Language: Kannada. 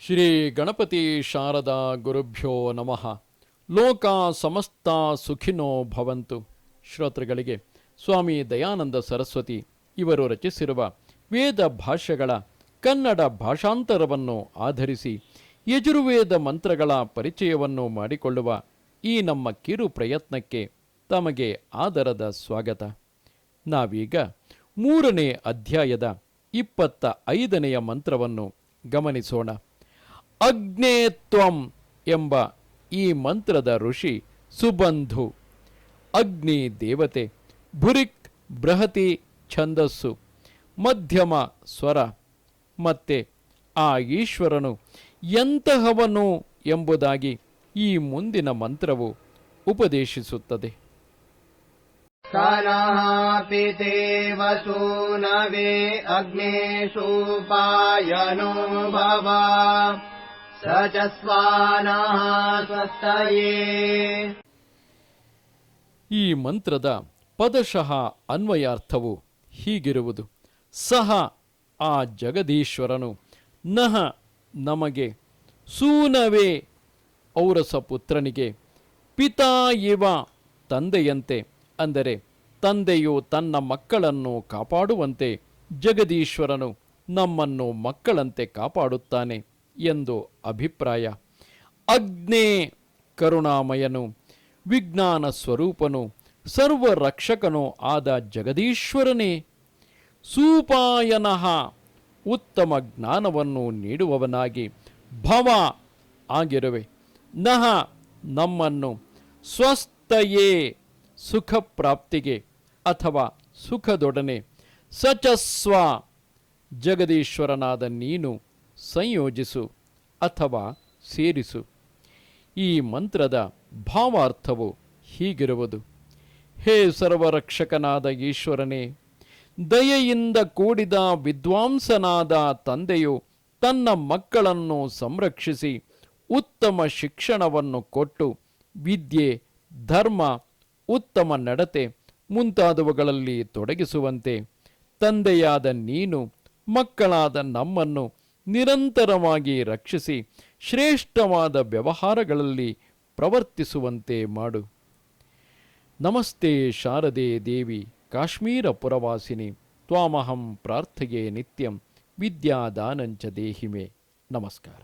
ಶ್ರೀ ಗಣಪತಿ ಶಾರದಾ ಗುರುಭ್ಯೋ ನಮಃ. ಲೋಕ ಸಮಸ್ತ ಸುಖಿನೋ ಭವಂತು. ಶ್ರೋತೃಗಳಿಗೆ ಸ್ವಾಮಿ ದಯಾನಂದ ಸರಸ್ವತಿ ಇವರು ರಚಿಸಿರುವ ವೇದ ಭಾಷ್ಯಗಳ ಕನ್ನಡ ಭಾಷಾಂತರವನ್ನು ಆಧರಿಸಿ ಯಜುರ್ವೇದ ಮಂತ್ರಗಳ ಪರಿಚಯವನ್ನು ಮಾಡಿಕೊಳ್ಳುವ ಈ ನಮ್ಮ ಕಿರು ಪ್ರಯತ್ನಕ್ಕೆ ತಮಗೆ ಆದರದ ಸ್ವಾಗತ. ನಾವೀಗ 3ನೇ ಅಧ್ಯಾಯದ 25ನೆಯ ಮಂತ್ರವನ್ನು ಗಮನಿಸೋಣ. ಅಗ್ನೇತ್ವಂ ಎಂಬ ಈ ಮಂತ್ರದ ಋಷಿ ಸುಬಂಧು, ಅಗ್ನಿ ದೇವತೆ, ಭುರಿಕ್ ಬೃಹತಿ ಛಂದಸ್ಸು, ಮಧ್ಯಮ ಸ್ವರ. ಮತ್ತೆ ಆ ಈಶ್ವರನು ಎಂತಹವನು ಎಂಬುದಾಗಿ ಈ ಮುಂದಿನ ಮಂತ್ರವು ಉಪದೇಶಿಸುತ್ತದೆ. ಸನಃ ಅಗ್ನೇ ಸೂಪಾಯನೋ ಭವ ಸಚಸ್ವಾನಃ ಸ್ವಸ್ತಯೇ. ಈ ಮಂತ್ರದ ಪದಶಃ ಅನ್ವಯಾರ್ಥವು ಹೀಗಿರುವುದು: ಸಹ ಆ ಜಗದೀಶ್ವರನು, ನಹ ನಮಗೆ, ಸೂನವೇ ಔರಸ ಪುತ್ರನಿಗೆ, ಪಿತಾ ಇವ ತಂದೆಯಂತೆ, ಅಂದರೆ ತಂದೆಯು ತನ್ನ ಮಕ್ಕಳನ್ನು ಕಾಪಾಡುವಂತೆ ಜಗದೀಶ್ವರನು ನಮ್ಮನ್ನು ಮಕ್ಕಳಂತೆ ಕಾಪಾಡುತ್ತಾನೆ ಎಂದು ಅಭಿಪ್ರಾಯ. ಅಗ್ನೇ ಕರುಣಾಮಯನು, ವಿಜ್ಞಾನ ಸ್ವರೂಪನು, ಸರ್ವರಕ್ಷಕನೂ ಆದ ಜಗದೀಶ್ವರನೇ. ಸೂಪಾಯನಃ ಉತ್ತಮ ಜ್ಞಾನವನ್ನು ನೀಡುವವನಾಗಿ, ಭವ ಆಗಿರುವೆ, ನಹ ನಮ್ಮನ್ನು, ಸ್ವಸ್ಥಯೇ ಸುಖ ಪ್ರಾಪ್ತಿಗೆ ಅಥವಾ ಸುಖದೊಡನೆ, ಸಚಸ್ವ ಜಗದೀಶ್ವರನಾದ ನೀನು ಸಂಯೋಜಿಸು ಅಥವಾ ಸೇರಿಸು. ಈ ಮಂತ್ರದ ಭಾವಾರ್ಥವು ಹೀಗಿರುವುದು: ಹೇ ಸರ್ವರಕ್ಷಕನಾದ ಈಶ್ವರನೇ, ದಯೆಯಿಂದ ಕೂಡಿದ ವಿದ್ವಾಂಸನಾದ ತಂದೆಯು ತನ್ನ ಮಕ್ಕಳನ್ನು ಸಂರಕ್ಷಿಸಿ ಉತ್ತಮ ಶಿಕ್ಷಣವನ್ನು ಕೊಟ್ಟು ವಿದ್ಯೆ, ಧರ್ಮ, ಉತ್ತಮ ನಡತೆ ಮುಂತಾದವುಗಳಲ್ಲಿ ತೊಡಗಿಸುವಂತೆ ತಂದೆಯಾದ ನೀನು ಮಕ್ಕಳಾದ ನಮ್ಮನ್ನು ನಿರಂತರವಾಗಿ ರಕ್ಷಿಸಿ ಶ್ರೇಷ್ಠವಾದ ವ್ಯವಹಾರಗಳಲ್ಲಿ ಪ್ರವರ್ತಿಸುವಂತೆ ಮಾಡು. ನಮಸ್ತೆ ಶಾರದೆ ದೇವಿ ಕಾಶ್ಮೀರ ಪುರವಾಸಿನಿ, ತ್ವಾಮಹಂ ಪ್ರಾರ್ಥಯೇ ನಿತ್ಯಂ, ವಿದ್ಯಾದಾನಂಚ ದೇಹಿಮೆ. ನಮಸ್ಕಾರ.